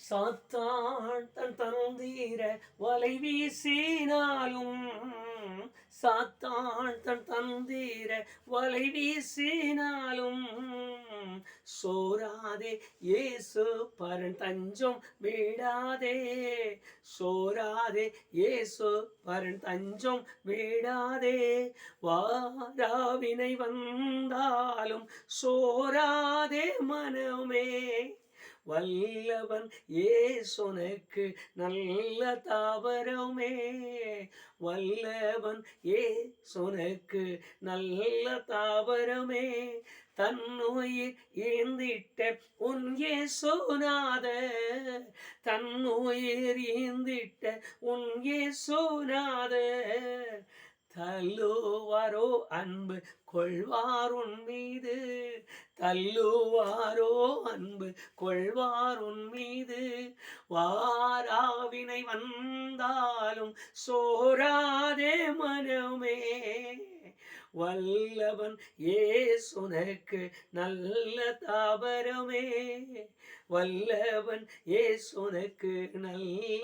சாத்தான் தன் தந்தீர வலை வீசினாலும், சாத்தான் தன் தந்தீர வலை வீசினாலும், சோராதே இயேசு பரன் தஞ்சம் விடாதே, சோராதே இயேசு பரன் தஞ்சம் விடாதே. வாராவினை வந்தாலும் சோராதே மனமே, வல்லவன் ஏசுனக்கு நல்ல தாவரமே, வல்லவன் ஏசுனக்கு நல்ல தாவரமே. தன்னுயிர் ஈந்திட்ட உன் இயேசுநாத, தன்னுயிர் ஈந்திட்ட உன் இயேசுநாத, தள்ளுவாரோ அன்பு கொள்வார் உன் மீது, தள்ளுவாரோ அன்பு கொள்வார் உன் மீது. வாராவினை வந்தாலும் சோராதே மனமே, வல்லவன் ஏசுனக்கு நல்ல தாவரமே, வல்லவன் ஏசுனக்கு நல்ல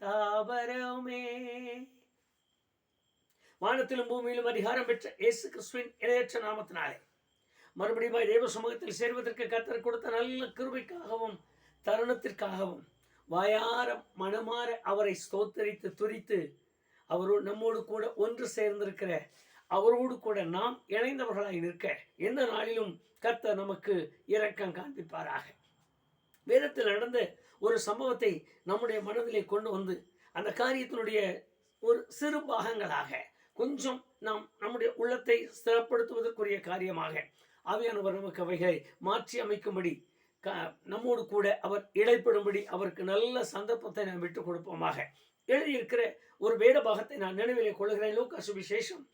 தாவரமே. வானத்திலும் பூமியிலும் அதிகாரம் பெற்ற இயேசு கிறிஸ்துவின் இணையற்ற நாமத்தினாலே மறுபடியும் தேவ சமூகத்தில் சேர்வதற்கு கர்த்தர் கொடுத்த நல்ல கிருபைக்காகவும் தருணத்திற்காகவும் வாயார மனமாற அவரை ஸ்தோத்தரித்து துதித்து அவரோடு நம்மோடு கூட ஒன்று சேர்ந்திருக்கிற அவரோடு கூட நாம் இணைந்தவர்களாய் நிற்க எந்த நாளிலும் கர்த்தர் நமக்கு இரக்கம் காண்பிப்பாராக. வேதத்தில் நடந்த ஒரு சம்பவத்தை நம்முடைய மனதிலே கொண்டு வந்து அந்த காரியத்தினுடைய ஒரு சிறு பாகங்களாக கொஞ்சம் நாம் நம்முடைய உள்ளத்தை ஸ்திரப்படுத்துவதற்குரிய காரியமாக ஆவியானவர் நமக்கு அவைகளை மாற்றி அமைக்கும்படி நம்மோடு கூட அவர் இடைப்படும்படி அவருக்கு நல்ல சந்தர்ப்பத்தை நாம் விட்டுக் கொடுப்போமாக. எழுதியிருக்கிற ஒரு வேத பாகத்தை நான் நினைவிலே கொள்கிறேன். லூக்கா சுவிசேஷம்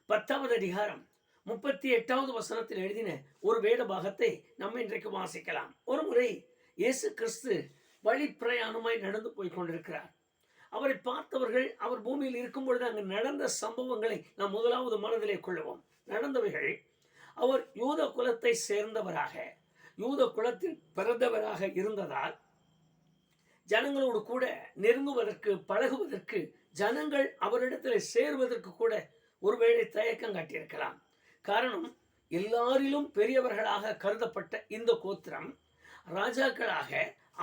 10வது அதிகாரம் 38வது வசனத்தில் எழுதின ஒரு வேத பாகத்தை நம்ம இன்றைக்கு வாசிக்கலாம். ஒரு முறை இயேசு கிறிஸ்து வழி பிரயாணமாய் நடந்து போய் கொண்டிருக்கிறார். அவரை பார்த்தவர்கள் அவர் பூமியில் இருக்கும் பொழுது அங்கு நடந்த சம்பவங்களை நாம் முதலாவது மனதிலே கொள்ளுவோம். நடந்தவைகள், அவர் யூத குலத்தை சேர்ந்தவராக யூத குலத்தில் பிறந்தவராக இருந்ததால் ஜனங்களோடு கூட நெருங்குவதற்கு பழகுவதற்கு ஜனங்கள் அவரிடத்தில் சேர்வதற்கு கூட ஒருவேளை தயக்கம் காட்டியிருக்கலாம். காரணம், எல்லாரிலும் பெரியவர்களாக கருதப்பட்ட இந்த கோத்திரம் ராஜாக்களாக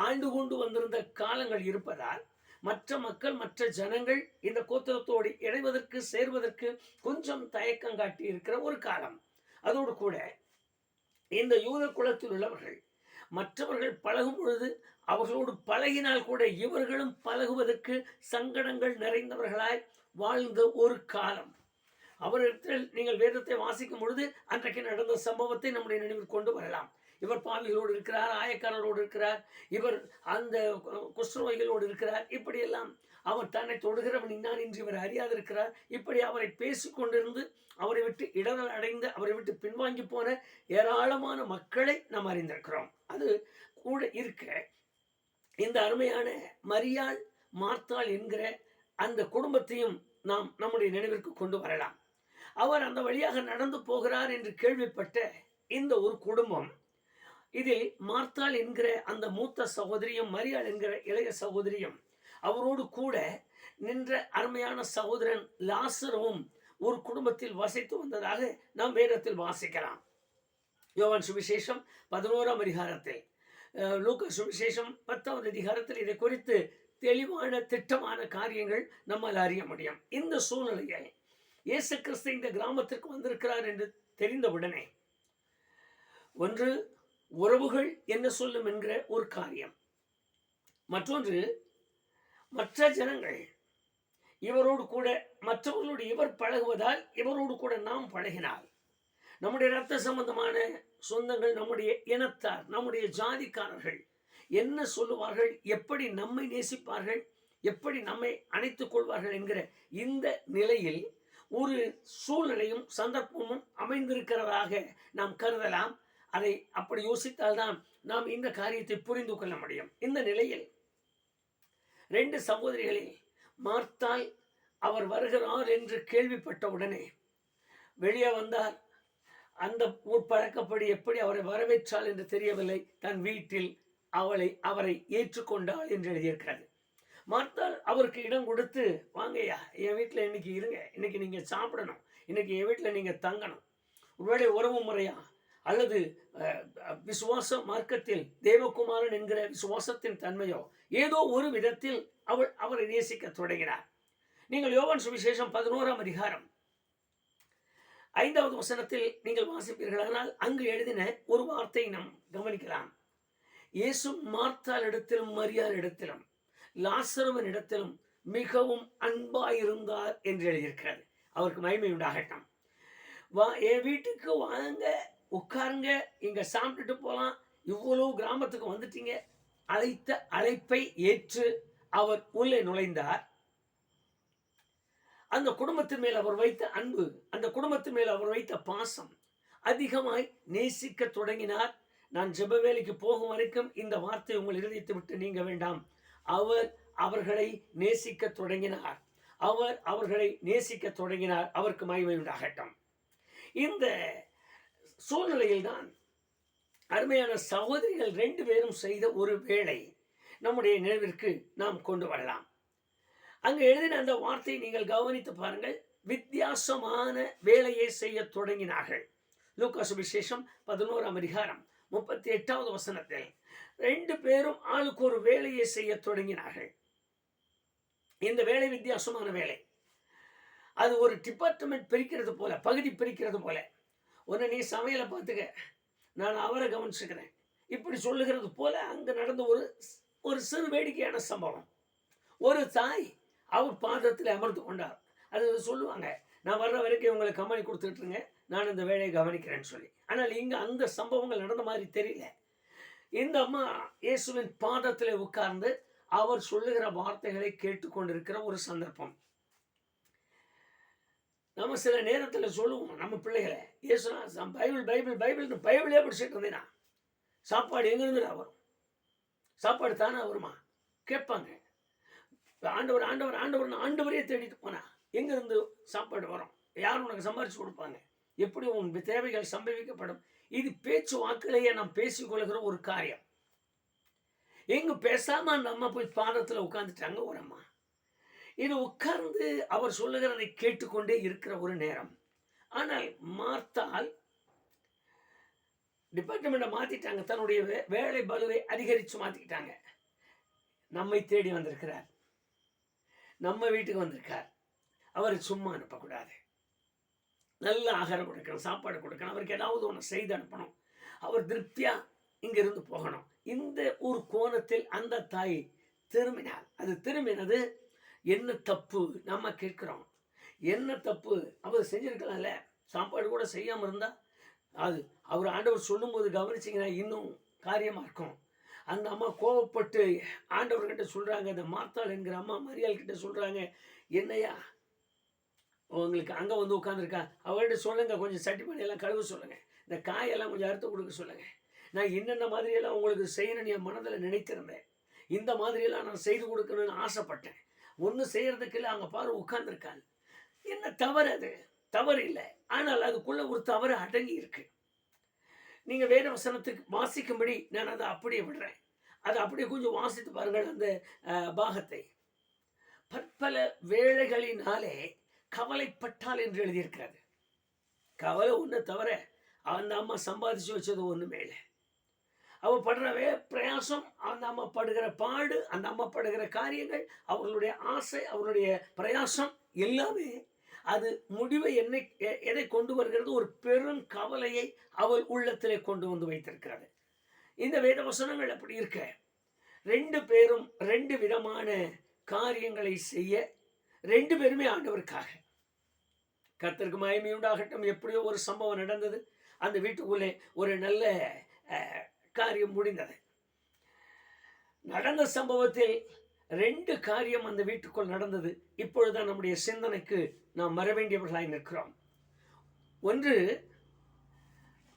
ஆண்டு கொண்டு வந்திருந்த காலங்கள் இருப்பதால் மற்ற மக்கள் மற்ற ஜனங்கள் இந்த கோத்திரத்தோடு இணைவதற்கு சேர்வதற்கு கொஞ்சம் தயக்கம் காட்டி இருக்கிற ஒரு காலம். அதோடு கூட இந்த யூத குலத்தில் உள்ளவர்கள் மற்றவர்கள் பழகும் பொழுது அவர்களோடு பழகினால் கூட இவர்களும் பழகுவதற்கு சங்கடங்கள் நிறைந்தவர்களாய் வாழ்ந்த ஒரு காலம். அவரிடத்தில் நீங்கள் வேதத்தை வாசிக்கும் பொழுது அன்றைக்கு நடந்த சம்பவத்தை நம்முடைய நினைவில் கொண்டு வரலாம். இவர் பாவிகளோடு இருக்கிறார், ஆயக்காரரோடு இருக்கிறார், இவர் அந்த குஷ்டரோகிகளோடு இருக்கிறார். இப்படியெல்லாம் அவர் தன்னை தொடுகிறவன் இன்னான் என்று இவர் அறியாதிருக்கிறார். இப்படி அவரை பேசிக்கொண்டிருந்து அவரை விட்டு இடரல் அடைந்து அவரை விட்டு பின்வாங்கி போன ஏராளமான மக்களை நாம் அறிந்திருக்கிறோம். அது கூட இருக்க இந்த அருமையான மரியாள் மார்த்தாள் என்கிற அந்த குடும்பத்தையும் நாம் நம்முடைய நினைவிற்கு கொண்டு வரலாம். அவர் அந்த வழியாக நடந்து போகிறார் என்று கேள்விப்பட்ட இந்த ஒரு குடும்பம், இதில் மார்த்தாள் என்கிற அந்த மூத்த சகோதரியும் மரியாள் என்கிற இளைய சகோதரியும் அவரோடு கூட நின்ற அருமையான சகோதரன் லாசரும் ஒரு குடும்பத்தில் வசித்து வந்ததாக நாம் வேதத்தில் வாசிக்கலாம். யோவான் சுவிசேஷம் 11ஆம் அதிகாரத்தில், லூக்கா சுவிசேஷம் 10வது அதிகாரத்தில் இதை குறித்து தெளிவான திட்டமான காரியங்கள் நம்மால் அறிய முடியும். இந்த சூழ்நிலையை இயேசு கிறிஸ்து இந்த கிராமத்திற்கு வந்திருக்கிறார் என்று தெரிந்தவுடனே ஒன்று உறவுகள் என்ன சொல்லும் என்கிற ஒரு காரியம், மற்றொன்று மற்ற ஜனங்கள் இவரோடு கூட மற்றவர்களோடு இவர் பழகுவதால் இவரோடு கூட நாம் பழகினால் நம்முடைய இரத்த சம்பந்தமான சொந்தங்கள், நம்முடைய இனத்தார், நம்முடைய ஜாதிக்காரர்கள் என்ன சொல்லுவார்கள், எப்படி நம்மை நேசிப்பார்கள், எப்படி நம்மை அணைத்துக் கொள்வார்கள் என்கிற இந்த நிலையில் ஒரு சூழ்நிலையும் சந்தர்ப்பமும் அமைந்திருக்கிறதாக நாம் கருதலாம். அதை அப்படி யோசித்தால்தான் நாம் இந்த காரியத்தை புரிந்து கொள்ள முடியும். இந்த நிலையில் 2 சகோதரிகளில் மார்த்தாள் அவர் வருகிறார் என்று கேள்விப்பட்ட உடனே வெளியே வந்தார். அந்த ஊர் பழக்கப்படி எப்படி அவரை வரவேற்றால் என்று தெரியவில்லை. தன் வீட்டில் அவரை ஏற்றுக்கொண்டாள் என்று எழுதியிருக்கிறது. மார்த்தாள் அவருக்கு இடம் கொடுத்து, வாங்கய்யா என் வீட்டில் இன்னைக்கு இருங்க, இன்னைக்கு நீங்கள் சாப்பிடணும், இன்னைக்கு என் வீட்டில் நீங்கள் தங்கணும். ஒருவேளை உறவு முறையா அல்லது விசுவாச மார்க்கத்தில் தேவகுமாரன் என்கிற விசுவாசத்தின் தன்மையோ ஏதோ ஒரு விதத்தில் அவரை நேசிக்க தொடங்கினார். நீங்கள் யோவான் சுவிசேஷம் 11ஆம் அதிகாரம் 5வது வசனத்தில் நீங்கள் வாசிப்பீர்களானால் அங்கு எழுதின ஒரு வார்த்தையை நாம் கவனிக்கலாம். இயேசு மார்த்தாள் இடத்திலும் மரியாள் இடத்திலும் லாசருவின் இடத்திலும் மிகவும் அன்பாயிருந்தார் என்று எழுதியிருக்கிறது. அவருக்கு மகிமை உண்டாகட்டும். என் வீட்டுக்கு வாங்க, உட்காருங்க, இங்க சாப்பிட்டுட்டு போகலாம், இவ்வளவு கிராமத்துக்கு வந்துட்டீங்க, அழைத்த அழைப்பை ஏற்று அவர் உள்ளே நுழைந்தார். அந்த குடும்பத்தின் மேல் அவர் வைத்த அன்பு, அந்த குடும்பத்தின் மேல் அவர் வைத்த பாசம் அதிகமாய் நேசிக்க தொடங்கினார். நான் ஜெப வேலைக்கு போகும் வரைக்கும் இந்த வார்த்தை உங்கள் இருதயத்தை விட்டு நீங்க வேண்டாம். அவர் அவர்களை நேசிக்க தொடங்கினார். அவர் அவர்களை நேசிக்க தொடங்கினார். அவருக்கு மகிமை உண்டாகட்டும். இந்த சூழ்நிலையில் தான் அருமையான சகோதரிகள் 2 பேரும் செய்த ஒரு வேலை நம்முடைய நினைவிற்கு நாம் கொண்டு வரலாம். அங்கு எழுதின அந்த வார்த்தையை நீங்கள் கவனித்து பாருங்கள். வித்தியாசமான வேலையை செய்ய தொடங்கினார்கள். லூக்கா சுவிசேஷம் 11ஆம் அதிகாரம் 38வது வசனத்தில் 2 பேரும் ஆளுக்கு ஒரு வேலையை செய்ய தொடங்கினார்கள். இந்த வேலை வித்தியாசமான வேலை. அது ஒரு டிபார்ட்மெண்ட் பிரிக்கிறது போல, பகுதி பிரிக்கிறது போல. ஒன்று நீ சமையலை பார்த்துக்க, நான் அவரை கவனிச்சுக்கிறேன், இப்படி சொல்லுகிறது போல அங்கே நடந்த ஒரு சிறு வேடிக்கையான சம்பவம். ஒரு தாய் அவர் பாதத்தில் அமர்ந்து கொண்டார். அது சொல்லுவாங்க, நான் வர்ற வரைக்கும் உங்களுக்கு கம்பெனி கொடுத்துட்ருங்க, நான் இந்த வேலையை கவனிக்கிறேன்னு சொல்லி. ஆனால் இங்கே அந்த சம்பவங்கள் நடந்த மாதிரி தெரியல. இந்த அம்மா இயேசுவின் பாதத்தில் உட்கார்ந்து அவர் சொல்லுகிற வார்த்தைகளை கேட்டுக்கொண்டிருக்கிற ஒரு சந்தர்ப்பம். நம்ம சில நேரத்தில் சொல்லுவோம் நம்ம பிள்ளைகளை, இயேசுனா பைபிள் பைபிள் பைபிள்னு பைபிளே படிச்சுட்டு இருந்தேனா, சாப்பாடு எங்கிருந்து வரும், சாப்பாடு தானே வருமா கேட்பாங்க. ஆண்டவர் ஆண்டவர் ஆண்டவர் ஆண்டவரையே தேடிட்டு போனா எங்கிருந்து சாப்பாடு வரும், யாரும் உனக்கு சம்பாரிச்சு கொடுப்பாங்க, எப்படி உன் தேவைகள் சம்பவிக்கப்படும். இது பேச்சு வாக்கிலேயே நாம் பேசிக்கொள்கிற ஒரு காரியம். எங்க பேசாம அந்த அம்மா போய் பாதத்தில் உட்கார்ந்துட்டாங்க ஒரு அம்மா. இது உட்கார்ந்து அவர் சொல்லுகிறதை கேட்டுக்கொண்டே இருக்கிற ஒரு நேரம். ஆனால் மார்த்தாள் டிபார்ட்மெண்ட்டை மாத்திட்டாங்க, தன்னுடைய வேலை பலுவை அதிகரித்து மாத்திக்கிட்டாங்க. நம்மை தேடி வந்திருக்கிறார், நம்ம வீட்டுக்கு வந்திருக்கார், அவரை சும்மா அனுப்பக்கூடாது. நல்ல ஆகாரம் கொடுக்கணும், சாப்பாடு கொடுக்கணும், அவருக்கு ஏதாவது ஒன்று செய்து அனுப்பணும், அவர் திருப்தியா இங்கிருந்து போகணும். இந்த ஒரு கோணத்தில் அந்த தாய் திரும்பினார். அது திரும்பினது என்ன தப்பு நம்ம கேட்கிறோம், என்ன தப்பு அவர் செஞ்சிருக்கலாம்ல, சாப்பாடு கூட செய்யாமல் இருந்தா அது அவர் ஆண்டவர் சொல்லும்போது கவனிச்சிங்கன்னா இன்னும் காரியமாக இருக்கும். அந்த அம்மா கோவப்பட்டு ஆண்டவர்கிட்ட சொல்கிறாங்க, இந்த மார்த்தாள் என்கிற அம்மா மரியாள் கிட்ட சொல்கிறாங்க, என்னையா உங்களுக்கு அங்கே வந்து உட்காந்துருக்கா, அவர்கிட்ட சொல்லுங்கள், கொஞ்சம் சட்டி பண்ணியெல்லாம் கழுவ சொல்லுங்கள், இந்த காயெல்லாம் கொஞ்சம் அறுத்து கொடுக்க சொல்லுங்கள், நான் என்னென்ன மாதிரியெல்லாம் உங்களுக்கு செய்யணும்னு என் மனதில் நினைத்திருந்தேன், இந்த மாதிரியெல்லாம் நான் செய்து கொடுக்கணும்னு ஆசைப்பட்டேன், ஒன்றும் செய்கிறதுக்கு இல்லை, அங்கே பாரு உட்கார்ந்துருக்காள். என்ன தவறு, அது தவறு இல்லை, ஆனால் அதுக்குள்ள ஒரு தவறு அடங்கி இருக்கு. நீங்கள் வேத வசனத்துக்கு வாசிக்கும்படி நான் அதை அப்படியே விடுறேன், அதை அப்படியே கொஞ்சம் வாசித்து பாருங்கள். அந்த பாகத்தை பற்பல வேளைகளினாலே கவலைப்பட்டால் என்று எழுதியிருக்கிறது. கவலை ஒன்று தவிர அந்த அம்மா சம்பாதிச்சு வச்சது ஒன்றுமே இல்லை. அவள் படுற பிரயாசம், அந்த அம்மா படுகிற பாடு, அந்த அம்மா படுகிற காரியங்கள், அவர்களுடைய ஆசை, அவர்களுடைய பிரயாசம் எல்லாமே அது முடிவை எதை கொண்டு வருகிறது, ஒரு பெரும் கவலையை அவள் உள்ளத்திலே கொண்டு வந்து வைத்திருக்கிறது. இந்த வேத வசனங்கள் அப்படி இருக்க 2 பேரும் 2 விதமான காரியங்களை செய்ய, 2 பேருமே ஆண்டவருக்காக. கர்த்தருக்கு மகிமை உண்டாகட்டும். எப்படியோ ஒரு சம்பவம் நடந்தது, அந்த வீட்டுக்குள்ளே ஒரு நல்ல காரியம் முடிந்தது. நடந்த சம்பவத்தில் 2 காரியம் அந்த வீட்டுக்குள் நடந்தது. இப்பொழுதுதான் நம்முடைய சிந்தனைக்கு நாம் வர வேண்டியவர்களாய் நிற்கிறோம். ஒன்று,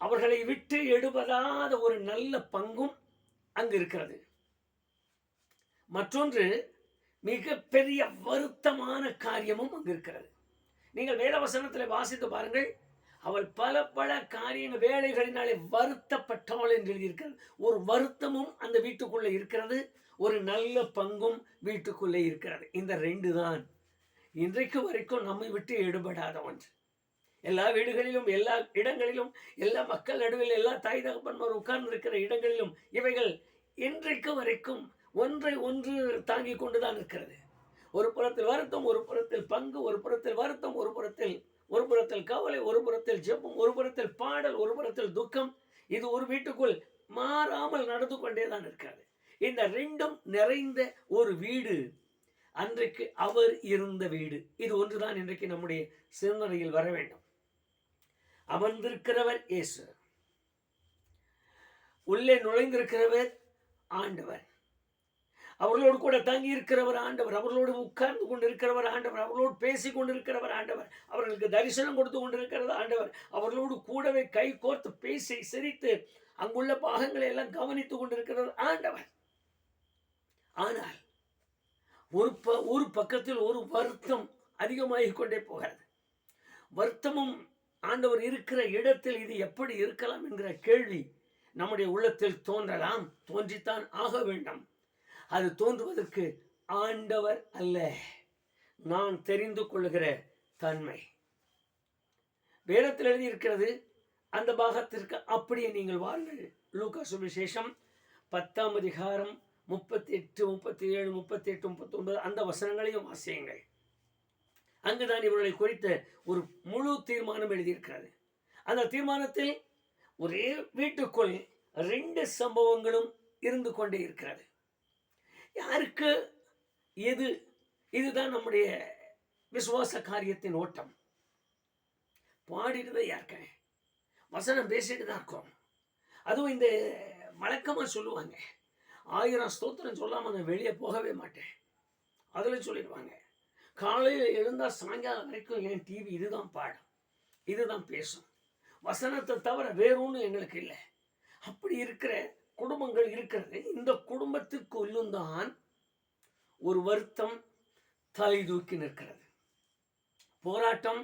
அவர்களை விட்டு எடுபடாத ஒரு நல்ல பங்கும் அங்கு இருக்கிறது. மற்றொன்று, மிகப்பெரிய வருத்தமான காரியமும் அங்கு இருக்கிறது. நீங்கள் வேதவசனத்தில் வாசித்து பாருங்கள், அவள் பல காரியங்கள் வேலைகளினாலே வருத்தப்பட்டவள் என்று எழுதியிருக்கிறது. ஒரு வருத்தமும் அந்த வீட்டுக்குள்ளே இருக்கிறது, ஒரு நல்ல பங்கும் வீட்டுக்குள்ளே இருக்கிறது. இந்த 2 தான் இன்றைக்கு வரைக்கும் நம்மை விட்டு எடுபடாத ஒன்று. எல்லா வீடுகளிலும், எல்லா இடங்களிலும், எல்லா மக்கள் நடுவில், எல்லா தாய் தகப்பன்மார் உட்கார்ந்து இருக்கிற இடங்களிலும் இவைகள் இன்றைக்கு வரைக்கும் ஒன்றை ஒன்று தாங்கிக் கொண்டுதான் இருக்கிறது. ஒரு புறத்தில் வருத்தம், ஒரு புறத்தில் பங்கு, ஒரு புறத்தில் வருத்தம், ஒரு புறத்தில் கவலை, ஒரு புறத்தில் ஜெபம், ஒரு புறத்தில் பாடல், ஒரு புறத்தில் துக்கம். இது ஒரு வீட்டுக்குள் மாறாமல் நடந்து கொண்டேதான் இருக்கிறது. இந்த 2ம் நிறைந்த ஒரு வீடு அன்றைக்கு அவர் இருந்த வீடு. இது ஒன்றுதான் இன்றைக்கு நம்முடைய சிந்தனையில் வர வேண்டும். அமர்ந்திருக்கிறவர் இயேசு, உள்ளே நுழைந்திருக்கிறவர் ஆண்டவர், அவர்களோடு கூட தங்கி இருக்கிறவர் ஆண்டவர், அவர்களோடு உட்கார்ந்து கொண்டிருக்கிறவர் ஆண்டவர், அவர்களோடு பேசி கொண்டிருக்கிறவர் ஆண்டவர், அவர்களுக்கு தரிசனம் கொடுத்து கொண்டிருக்கிறது ஆண்டவர், அவர்களோடு கூடவே கை கோர்த்து பேசி சிரித்து அங்குள்ள பாகங்களை எல்லாம் கவனித்துக் கொண்டிருக்கிறது ஆண்டவர். ஆனால் ஒரு பக்கத்தில் ஒரு வருத்தம் அதிகமாகிக் கொண்டே போகிறது. வருத்தமும் ஆண்டவர் இருக்கிற இடத்தில் இது எப்படி இருக்கலாம் என்கிற கேள்வி நம்முடைய உள்ளத்தில் தோன்றலாம், தோன்றித்தான் ஆக வேண்டும். அது தோன்றுவதற்கு ஆண்டவர் அல்ல, நான் தெரிந்து கொள்ளுகிற தன்மை. வேதத்தில் எழுதியிருக்கிறது. அந்த பாகத்திற்கு அப்படியே நீங்கள் வாருங்கள். லூக்கா சுவிசேஷம் 10ஆம் அதிகாரம் 38, 37, 38, 39 அந்த வசனங்களையும் வாசியுங்கள். அங்குதான் இவர்களை குறித்த ஒரு முழு தீர்மானம் எழுதியிருக்கிறது. அந்த தீர்மானத்தில் ஒரே வீட்டுக்குள் 2 சம்பவங்களும் இருந்து கொண்டே இருக்கிறது. யாருக்கு எது? இதுதான் நம்முடைய விசுவாச காரியத்தின் ஓட்டம். பாடிட்டு தான் இருக்கேன், வசனம் பேசிட்டு தான் இருக்கோம். அதுவும் இந்த வழக்கமாக சொல்லுவாங்க, 1000 ஸ்தோத்திரம் சொல்லாமல் நான் வெளியே போகவே மாட்டேன். அதில் சொல்லிடுவாங்க, காலையில் எழுந்தால் சாயங்காலம் வரைக்கும் என் டிவி இதுதான் பாடும், இதுதான் பேசும், வசனத்தை தவிர வேறொன்றும் எங்களுக்கு இல்லை. அப்படி இருக்கிற குடும்பங்கள் இருக்கிறது. இந்த குடும்பத்திற்குள்ளும் தான் ஒரு வருத்தம் தலை தூக்கி நிற்கிறது, போராட்டம்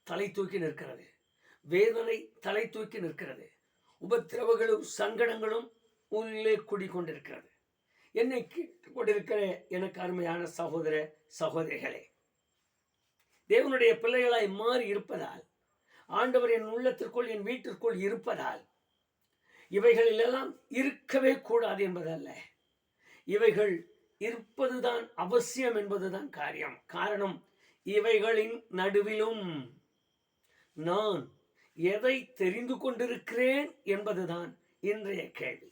தலை தூக்கி நிற்கிறது, வேதனை தலை தூக்கி நிற்கிறது, உபத்திரவங்களும் சங்கடங்களும் உள்ளே குடிக்கொண்டிருக்கிறது. என்னை கேட்டுக் கொண்டிருக்கிற எனக்கு அருமையான சகோதர சகோதரிகளே, தேவனுடைய பிள்ளைகளாய் மாறி இருப்பதால், ஆண்டவர் என் உள்ளத்திற்குள் என் வீட்டிற்குள் இருப்பதால் இவைகளெல்லாம் இருக்கவே கூடாது என்பதல்ல, இவைகள் இருப்பதுதான் அவசியம் என்பதுதான் காரணம். இவைகளின் நடுவிலும் நான் எதை தெரிந்து கொண்டிருக்கிறேன் என்பதுதான் இன்றைய கேள்வி.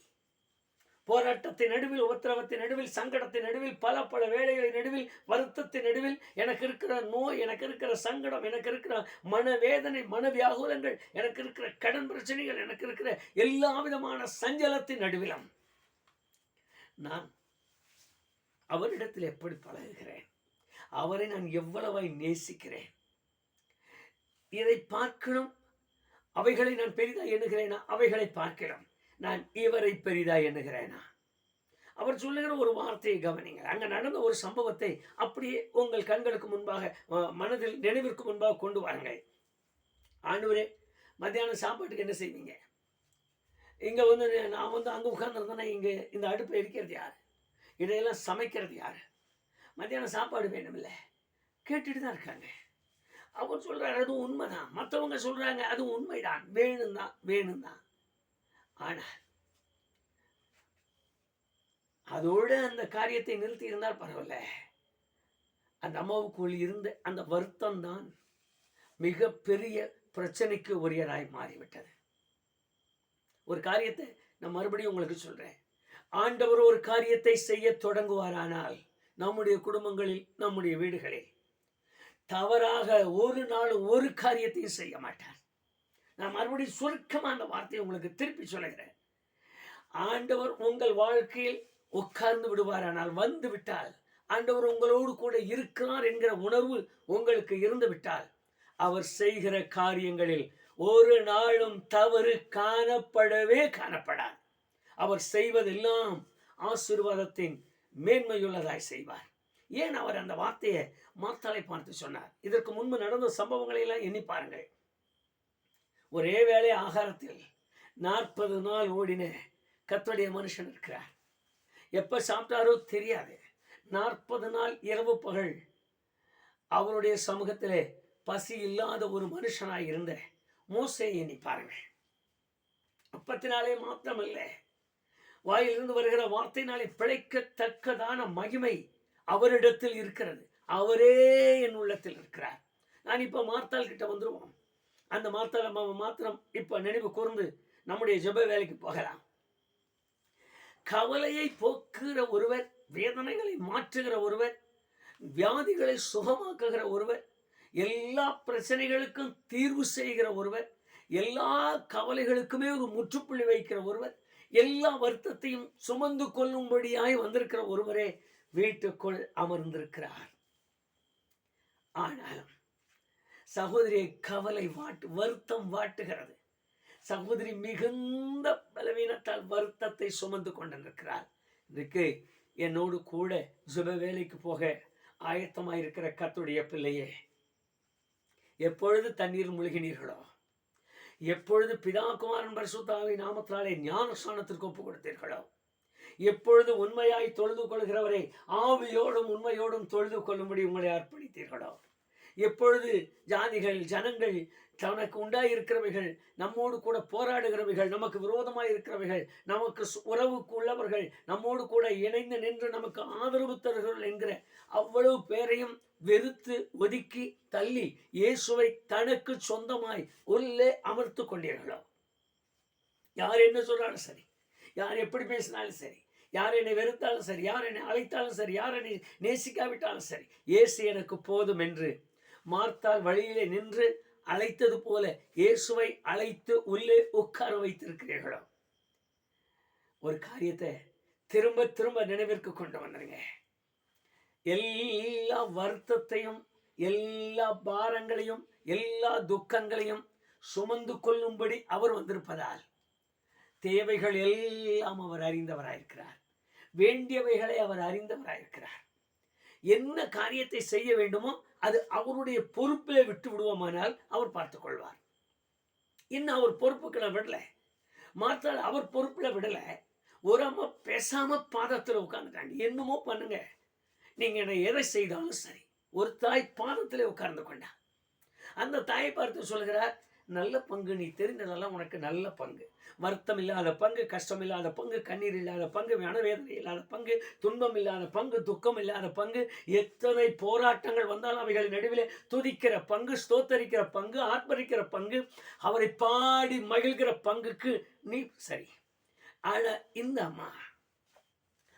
போராட்டத்தின் நடுவில், உபத்திரவத்தின் நடுவில், சங்கடத்தின் நடுவில், பல வேளைகளின் நடுவில், வருத்தத்தின் நடுவில், எனக்கு இருக்கிற நோய், எனக்கு இருக்கிற சங்கடம், எனக்கு இருக்கிற மனவேதனை, மனவியாகுலங்கள், எனக்கு இருக்கிற கடன் பிரச்சனைகள், எனக்கு இருக்கிற எல்லா விதமான சஞ்சலத்தின் நடுவிலும் நான் அவரிடத்தில் எப்படி பழகுகிறேன், அவரை நான் எவ்வளவாய் நேசிக்கிறேன், இதை பார்க்கணும். அவைகளை நான் பெரிதாய் எண்ணுகிறேனா? அவைகளை பார்க்கிறோம். நான் இவரை பெரிதாய் எண்ணுகிறேனா? அவர் சொல்லுகிற ஒரு வார்த்தையை கவனிங்கள். அங்கே நடந்த ஒரு சம்பவத்தை அப்படியே உங்கள் கண்களுக்கு முன்பாக, மனதில் நினைவிற்கு முன்பாக கொண்டு வாருங்கள். ஆண்டவரே, மத்தியானம் சாப்பாட்டுக்கு என்ன செய்வீங்க? இங்கே நான் அங்கே உட்கார்ந்துருந்தேன்னா இங்கே இந்த அடுப்பை எரிக்கிறது யார்? இதையெல்லாம் சமைக்கிறது யார்? மத்தியானம் சாப்பாடு வேணுமில்ல, கேட்டுட்டு தான் இருக்காங்க. அவர் சொல்கிறார், அதுவும் உண்மைதான். மற்றவங்க சொல்கிறாங்க, அதுவும் உண்மைதான், வேணும் தான். ஆனால் அதோடு அந்த காரியத்தை நிறுத்தி இருந்தால் பரவாயில்ல. அந்த அம்மாவுக்குள் இருந்த அந்த வருத்தம் தான் மிக பெரிய பிரச்சனைக்கு உரியராய் மாறிவிட்டது. ஒரு காரியத்தை நான் மறுபடியும் உங்களுக்கு சொல்றேன். ஆண்டவர் ஒரு காரியத்தை செய்ய தொடங்குவாரானால் நம்முடைய குடும்பங்களில், நம்முடைய வீடுகளில் தவறாக ஒரு நாள் ஒரு காரியத்தையும் செய்ய மாட்டார். நான் மறுபடியும் சுருக்கமாக அந்த வார்த்தையை உங்களுக்கு திருப்பி சொல்லுகிறேன். ஆண்டவர் உங்கள் வாழ்க்கையில் உட்கார்ந்து விடுவாரானால், வந்து விட்டால், ஆண்டவர் உங்களோடு கூட இருக்கிறார் என்கிற உணர்வு உங்களுக்கு இருந்து விட்டால், அவர் செய்கிற காரியங்களில் ஒரு நாளும் தவறு காணப்படாது. அவர் செய்வதெல்லாம் ஆசீர்வாதத்தின் மேன்மையுள்ளதாய் செய்வார். ஏன் அவர் அந்த வார்த்தையை மார்த்தாளை பார்த்து சொன்னார்? இதற்கு முன்பு நடந்த சம்பவங்களை எல்லாம் எண்ணி பாருங்கள். ஒரே வேளை ஆகாரத்தில் 40 நாள் ஓடின கர்த்தருடைய மனுஷன் இருக்கிறார். எப்ப சாப்பிட்டாரோ தெரியாது. 40 நாள் இரவு பகல் அவருடைய சமூகத்திலே பசி இல்லாத ஒரு மனுஷனாய் இருந்த மோசேயை எண்ணி பாருங்க. அப்பத்தினாலே மாத்திரமல்ல, வாயிலிருந்து வருகிற வார்த்தையினாலே பிழைக்கத்தக்கதான மகிமை அவரிடத்தில் இருக்கிறது. அவரே என் உள்ளத்தில் இருக்கிறார். நான் இப்ப மார்த்தாள் கிட்ட வந்துருவோம். அந்த மார்த்தாள் மாத்திரம் இப்ப நினைவு கூர்ந்து நம்முடைய ஜெப வேலைக்கு போகலாம். கவலையை போக்குகிற ஒருவர், வேதனைகளை மாற்றுகிற ஒருவர், வியாதிகளை சுகமாக்குகிற ஒருவர், எல்லா பிரச்சனைகளுக்கும் தீர்வு செய்கிற ஒருவர், எல்லா கவலைகளுக்குமே ஒரு முற்றுப்புள்ளி வைக்கிற ஒருவர், எல்லா வருத்தத்தையும் சுமந்து கொள்ளும்படியாய் வந்திருக்கிற ஒருவரே வீட்டுக்குள் அமர்ந்திருக்கிறார். ஆனாலும் சகோதரியை கவலை வருத்தம் வாட்டுகிறது. சகோதரி மிகுந்த பலவீனத்தால் வருத்தத்தை சுமந்து கொண்டிருக்கிறார். இன்றைக்கு என்னோடு கூட ஜெப வேலைக்கு போக ஆயத்தமாயிருக்கிற கர்த்தருடைய பிள்ளையே, எப்பொழுது தண்ணீர் முழுகினீர்களோ, எப்பொழுது பிதா குமாரன் பரிசுத்த ஆவியின் நாமத்தினாலே ஞானஸ்நானத்திற்கு ஒப்பு கொடுத்தீர்களோ, எப்பொழுது உண்மையாய் தொழுது கொள்கிறவரை ஆவியோடும் உண்மையோடும் தொழுது கொள்ளும்படி உங்களை அர்ப்பணித்தீர்களோ, எப்பொழுது ஜாதிகள் ஜனங்கள் தனக்கு உண்டாயிருக்கிறவைகள், நம்மோடு கூட போராடுகிறவைகள், நமக்கு விரோதமாய் இருக்கிறவைகள், நமக்கு உறவுக்கு உள்ளவர்கள், நம்மோடு கூட இணைந்து நின்று நமக்கு ஆதரவு தருகிறவர்கள் என்கிற அவ்வளவு பேரையும் வெறுத்து ஒதுக்கி தள்ளி இயேசுவை தனக்கு சொந்தமாய் உள்ளே அமர்த்து கொண்டீர்களோ, யார் என்ன சொல்றாலும் சரி, யார் எப்படி பேசினாலும் சரி, யார் என்னை வெறுத்தாலும் சரி, யார் என்னை அழைத்தாலும் சரி, யார் என்னை நேசிக்காவிட்டாலும் சரி, இயேசு எனக்கு போதும் என்று மார்த்தாள் வழியிலே நின்று அழைத்தது போல இயேசுவை அழைத்து உள்ளே உட்கார வைத்திருக்கிறீர்களோ, ஒரு காரியத்தை திரும்ப திரும்ப நினைவிற்கு கொண்டு வந்துருங்க. எல்லா வருத்தத்தையும், எல்லா பாரங்களையும், எல்லா துக்கங்களையும் சுமந்து கொள்ளும்படி அவர் வந்திருப்பதால் தேவைகள் எல்லாம் அவர் அறிந்தவராயிருக்கிறார். வேண்டியவைகளை அவர் அறிந்தவராயிருக்கிறார். என்ன காரியத்தை செய்ய வேண்டுமோ அது அவருடைய பொறுப்பிலே விட்டு விடுவோமானால் அவர் பார்த்துக் கொள்வார். இன்னும் அவர் பொறுப்புக்களை விடல. மாற்றால் அவர் பொறுப்புல விடல. ஒரு அம்மா பேசாம பாதத்தில் உட்கார்ந்துட்டாங்க. என்னமோ பண்ணுங்க, நீங்க என்ன எதை செய்தாலும் சரி. ஒரு தாய் பாதத்திலே உட்கார்ந்து கொண்டா. அந்த தாயை பார்த்து சொல்கிறார், நல்ல பங்கு, நீ தெரிந்ததெல்லாம் உனக்கு நல்ல பங்கு. வருத்தம் இல்லாத பங்கு, கஷ்டம் இல்லாத பங்கு, கண்ணீர் இல்லாத பங்கு, மனவேதனை இல்லாத பங்கு, துன்பம் இல்லாத பங்கு, துக்கம் இல்லாத பங்கு, எத்தனை போராட்டங்கள் வந்தாலும் அவைகளின் நடுவிலே துதிக்கிற பங்கு, ஸ்தோத்தரிக்கிற பங்கு, ஆர்ப்பரிக்கிற பங்கு, அவரை பாடி மகிழ்கிற பங்குக்கு நீ சரி. ஆனா இந்த அம்மா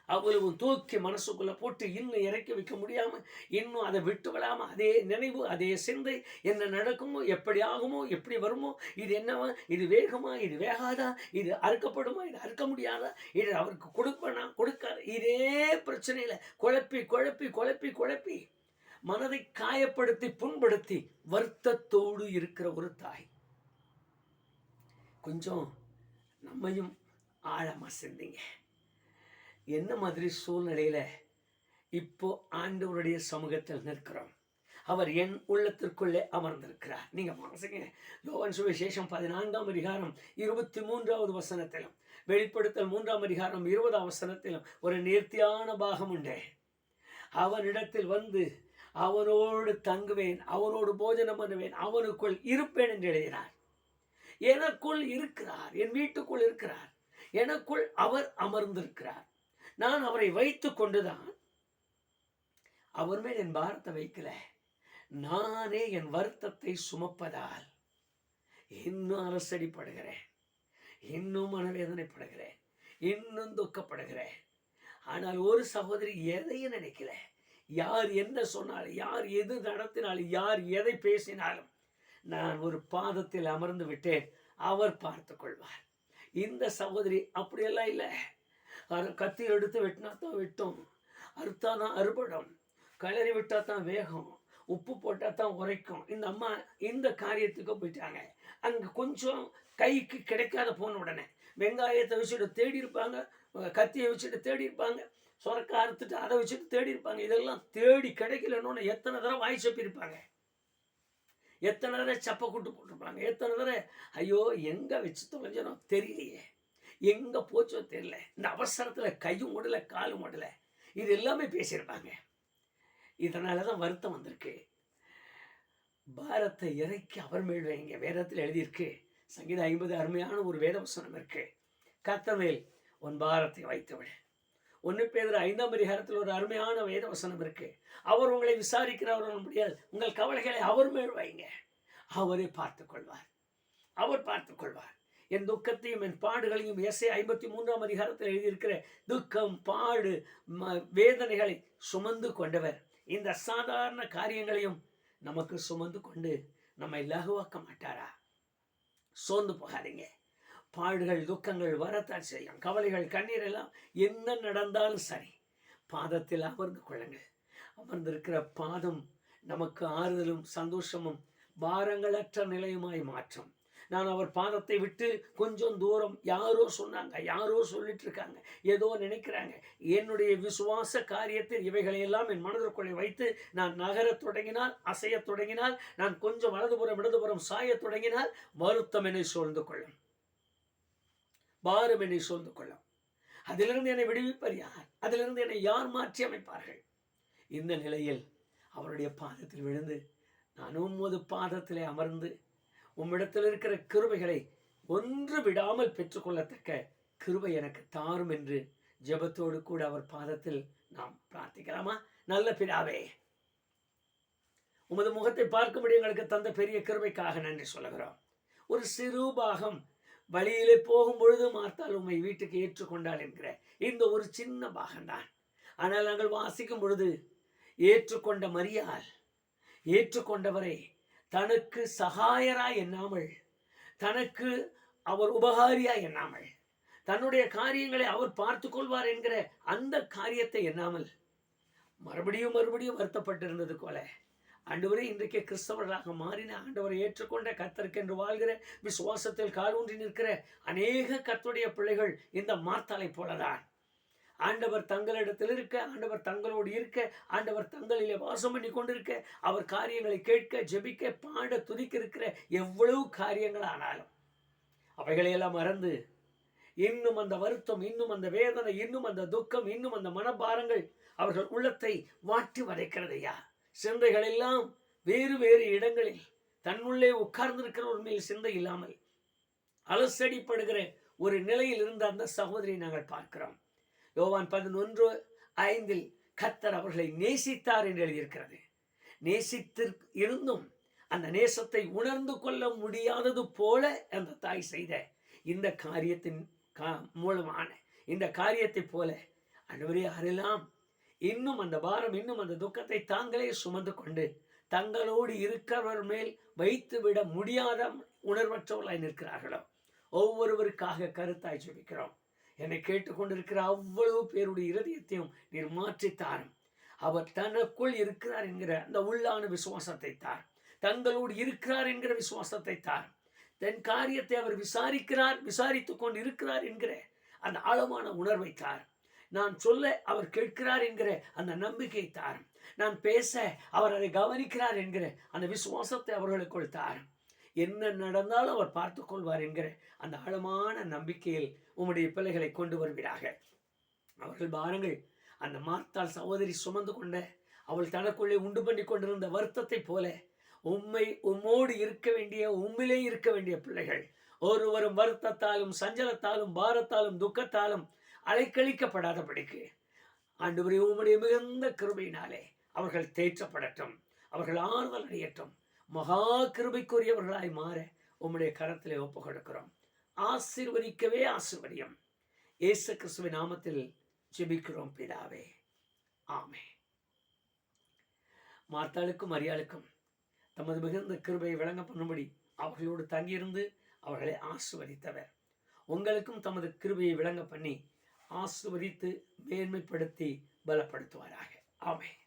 அவ்வளவு தூக்கி மனசுக்குள்ள போட்டு இன்னும் இறக்கி வைக்க முடியாம, இன்னும் அதை விட்டு விடாம, அதே நினைவு, அதே சிந்தை, என்ன நடக்குமோ, எப்படி ஆகுமோ, எப்படி வருமோ, இது என்னவா, இது வேகமா, இது வேகாதா, இது அறுக்கப்படுமா, இது அறுக்க முடியாதா, இது அவருக்கு கொடுப்பனா கொடுக்காத, இதே பிரச்சனையில குழப்பி குழப்பி குழப்பி குழப்பி மனதை காயப்படுத்தி புண்படுத்தி வருத்தத்தோடு இருக்கிற ஒரு தாய். கொஞ்சம் நம்மையும் ஆழமா சிந்திங்க. என்ன மாதிரி சூழ்நிலையில இப்போ ஆண்டவருடைய சமூகத்தில் நிற்கிறோம். அவர் என் உள்ளத்திற்குள்ளே அமர்ந்திருக்கிறார். நீங்க வாசிங்க, யோவான் சுவிசேஷம் 14ஆம் அதிகாரம் 23வது வசனத்திலும், வெளிப்படுத்தல் 3ஆம் அதிகாரம் 20ஆம் வசனத்திலும் ஒரு நேர்த்தியான பாகம் உண்டு. அவனிடத்தில் வந்து அவனோடு தங்குவேன், அவனோடு போஜனம் பண்ணுவேன், அவனுக்குள் இருப்பேன் என்று எழுதினார். எனக்குள் இருக்கிறார், என் வீட்டுக்குள் இருக்கிறார், எனக்குள் அவர் அமர்ந்திருக்கிறார். நான் அவரை வைத்து கொண்டுதான் அவர் மேல் என் பாரத்தை வைக்கல, நானே என் வருத்தத்தை சுமப்பதால் இன்னும் அலசடிப்படுகிறேன், இன்னும் மனவேதனைப்படுகிறேன், இன்னும் துக்கப்படுகிறேன். ஆனால் ஒரு சகோதரி எதையும் நினைக்கல. யார் என்ன சொன்னாலும், யார் எது நடத்தினாலும், யார் எதை பேசினாலும் நான் ஒரு பாதத்தில் அமர்ந்து விட்டேன், அவர் பார்த்து கொள்வார். இந்த சகோதரி அப்படியெல்லாம் இல்லை. கத்தி எடுத்து வெட்டினா தான் வெட்டும், அறுத்தாதான் அறுபடம், கிளறி விட்டா தான் வேகம், உப்பு போட்டால் தான் உரைக்கும். இந்த அம்மா இந்த காரியத்துக்கு போயிட்டாங்க. அங்கே கொஞ்சம் கைக்கு கிடைக்காத போன உடனே வெங்காயத்தை வச்சுட்டு தேடி இருப்பாங்க, கத்தியை வச்சுட்டு தேடி இருப்பாங்க, சொரக்க அறுத்துட்டு அதை வச்சுட்டு தேடி இருப்பாங்க. இதெல்லாம் தேடி கிடைக்கலன்னு எத்தனை தடவை வாய் சப்பிருப்பாங்க, எத்தனை தடவை சப்பை கூட்டு போட்டிருப்பாங்க, எத்தனை தடவை ஐயோ எங்கே வச்சு தொலைஞ்சனோ தெரியலையே, எங்க போச்சோ தெரியல, இந்த அவசரத்துல கையும் ஓடல காலும் ஓடல, இது எல்லாமே பேசியிருப்பாங்க. இதனாலதான் வருத்தம் வந்திருக்கு. பாரத்தை இறக்கி அவர் மேல் வைங்க, வேதத்தில் எழுதியிருக்கு. சங்கீதம் 50 அருமையான ஒரு வேதவசனம் இருக்கு. கர்த்தர் மேல் உன் பாரத்தை வைத்து விடு. 1 பேதுரு 5ஆம் அதிகாரத்தில் ஒரு அருமையான வேதவசனம் இருக்கு. அவர் உங்களை விசாரிக்கிறவர் முடியாது, உங்கள் கவலைகளை அவர் மேல் வைங்க, அவரே பார்த்துக் கொள்வார். அவர் பார்த்துக் கொள்வார். என் துக்கத்தையும் என் பாடுகளையும் எஸ்ஐ 53ஆம் அதிகாரத்தில் எழுதியிருக்கிற துக்கம், பாடு, வேதனைகளை சுமந்து கொண்டவர் இந்த சாதாரண காரியங்களையும் நமக்கு சுமந்து கொண்டு நம்மை லகுவாக்க மாட்டாரா? சோர்ந்து போகாதீங்க. பாடுகள் துக்கங்கள் வரத்தான் செய்யும், கவலைகள் கண்ணீர் எல்லாம் என்ன நடந்தாலும் சரி, பாதத்தில் அமர்ந்து கொள்ளுங்கள். அமர்ந்திருக்கிற பாதம் நமக்கு ஆறுதலும் சந்தோஷமும் பாரங்களற்ற நிலையுமாய் மாற்றும். நான் அவர் பாதத்தை விட்டு கொஞ்சம் தூரம், யாரோ சொன்னாங்க, யாரோ சொல்லிட்டு இருக்காங்க, ஏதோ நினைக்கிறாங்க, என்னுடைய விசுவாச காரியத்தில் இவைகளையெல்லாம் என் மனதிற்குள்ளே வைத்து நான் நகரத் தொடங்கினால், அசைய தொடங்கினால், நான் கொஞ்சம் வலதுபுறம் இடதுபுறம் சாய தொடங்கினால் வருத்தம் என்னை சூழ்ந்து கொள்ளும், பாரம் என்னை சூழ்ந்து கொள்ளும். அதிலிருந்து என்னை விடுவிப்பார் யார்? அதிலிருந்து என்னை யார் மாற்றி அமைப்பார்கள்? இந்த நிலையில் அவருடைய பாதத்தில் விழுந்து, நான் உமது பாதத்திலே அமர்ந்து உம்மிடத்தில் இருக்கிற கிருபைகளை ஒன்று விடாமல் பெற்றுக்கொள்ளத்தக்க கிருபை எனக்கு தாரும் என்று ஜெபத்தோடு கூட அவர் பாதத்தில் நாம் பிரார்த்திக்கலாமா? நல்ல பிதாவே, உமது முகத்தை பார்க்கும்படி எங்களுக்கு தந்த பெரிய கிருபைக்காக நன்றி சொல்லுகிறோம். ஒரு சிறு பாகம், வழியிலே போகும் பொழுது மார்த்தாள் உம்மை வீட்டுக்கு ஏற்றுக்கொண்டாள் என்கிற இந்த ஒரு சின்ன பாகம்தான். ஆனால் நாங்கள் வாசிக்கும் பொழுது ஏற்றுக்கொண்ட மரியாள், ஏற்றுக்கொண்டவரை தனக்கு சகாயராய் எண்ணாமல், தனக்கு அவர் உபகாரியாய் எண்ணாமல், தன்னுடைய காரியங்களை அவர் பார்த்து கொள்வார் என்கிற அந்த காரியத்தை எண்ணாமல் மறுபடியும் வருத்தப்பட்டிருந்தது போல, ஆண்டவரே இன்றைக்கு கிறிஸ்தவர்களாக மாறின, ஆண்டவரை ஏற்றுக்கொண்ட கர்த்தருக்கென்று வாழ்கிற விசுவாசத்தில் காலூன்றி நிற்கிற அநேக கர்த்தருடைய பிள்ளைகள் இந்த மார்த்தாளை போலதான். ஆண்டவர் தங்களிடத்தில் இருக்க, ஆண்டவர் தங்களோடு இருக்க, ஆண்டவர் தங்களிலே வாசம் பண்ணி கொண்டிருக்க, அவர் காரியங்களை கேட்க, ஜெபிக்க, பாட, துதிக்க இருக்கிற எவ்வளவு காரியங்கள் ஆனாலும் அவைகளையெல்லாம் மறந்து இன்னும் அந்த வருத்தம், இன்னும் அந்த வேதனை, இன்னும் அந்த துக்கம், இன்னும் அந்த மனபாரங்கள் அவர்கள் உள்ளத்தை வாட்டி வதைக்கிறதையா. சிந்தைகள் எல்லாம் வேறு வேறு இடங்களில் தன்னுள்ளே உட்கார்ந்திருக்கிற ஒரு மேல் சிந்தை இல்லாமல் அலசடிப்படுகிற ஒரு நிலையில் இருந்த அந்த சகோதரியை நாங்கள் பார்க்கிறோம். யோவான் 11:5 கர்த்தர் அவர்களை நேசித்தார் என்று எழுதியிருக்கிறது. நேசித்து இருந்தும் அந்த நேசத்தை உணர்ந்து கொள்ள முடியாதது போல அந்த தாய் செய்த இந்த காரியத்தின் மூலமான இந்த காரியத்தை போல ஆண்டவரே, யாரெல்லாம் இன்னும் அந்த பாரம், இன்னும் அந்த துக்கத்தை தாங்களே சுமந்து கொண்டு தங்களோடு இருக்கிறவர் மேல் வைத்து விட முடியாத உணர்வற்றவர்களாய் நிற்கிறார்களோ ஒவ்வொருவருக்காக கருத்தாய் ஜெபிக்கிறோம். என்னை கேட்டுக்கொண்டிருக்கிற அவ்வளவு பேருடைய இருதயத்தையும் நீர் மாற்றித்தாரும். அவர் தனக்குள் இருக்கிறார் என்கிற அந்த உள்ளான விசுவாசத்தை தார். தங்களோடு இருக்கிறார் என்கிற விசுவாசத்தை தார். தன் காரியத்தை அவர் விசாரித்துக் கொண்டு இருக்கிறார் என்கிற அந்த ஆழமான உணர்வை தார். நான் சொல்ல அவர் கேட்கிறார் என்கிற அந்த நம்பிக்கை தார். நான் பேச அவர் அதை கவனிக்கிறார் என்கிற அந்த விசுவாசத்தை அவர்களுக்குள் தார். என்ன நடந்தாலும் அவர் பார்த்து கொள்வார் என்கிற அந்த ஆழமான நம்பிக்கையில் உம்முடைய பிள்ளைகளை கொண்டு வருவீராக. அவர்கள் பாருங்கள், அந்த மார்த்தாள் சகோதரி சுமந்து கொண்ட, அவள் தனக்குள்ளே உண்டு பண்ணி கொண்டிருந்த வருத்தத்தை போல உம்மோடு இருக்க வேண்டிய, உம்மிலே இருக்க வேண்டிய பிள்ளைகள் ஒருவரும் வருத்தத்தாலும் சஞ்சலத்தாலும் பாரத்தாலும் துக்கத்தாலும் அலைக்கழிக்கப்படாதபடிக்கு ஆண்டவரே உம்முடைய மிகுந்த கிருபையினாலே அவர்கள் தேற்றப்படட்டும், அவர்கள் ஆறுதல் அடையட்டும், மகா கிருபைக்குரியவர்களாய் மாற உம்முடைய கரத்திலே ஒப்பு கொடுக்கிறோம். ஆசீர்வதிக்கவே ஆசீர்வதியும். இயேசு கிறிஸ்துவின் நாமத்தில் ஜெபிக்கிறோம் பிதாவே, ஆமென். மார்த்தாளுக்கும் மரியாளுக்கும் தமது மிகுந்த கிருபையை விளங்க பண்ணும்படி அவர்களோடு தங்கியிருந்து அவர்களை ஆசீர்வதித்தவர் உங்களுக்கும் தமது கிருபையை விளங்க பண்ணி ஆசீர்வதித்து மேன்மைப்படுத்தி பலப்படுத்துவாராக. ஆமென்.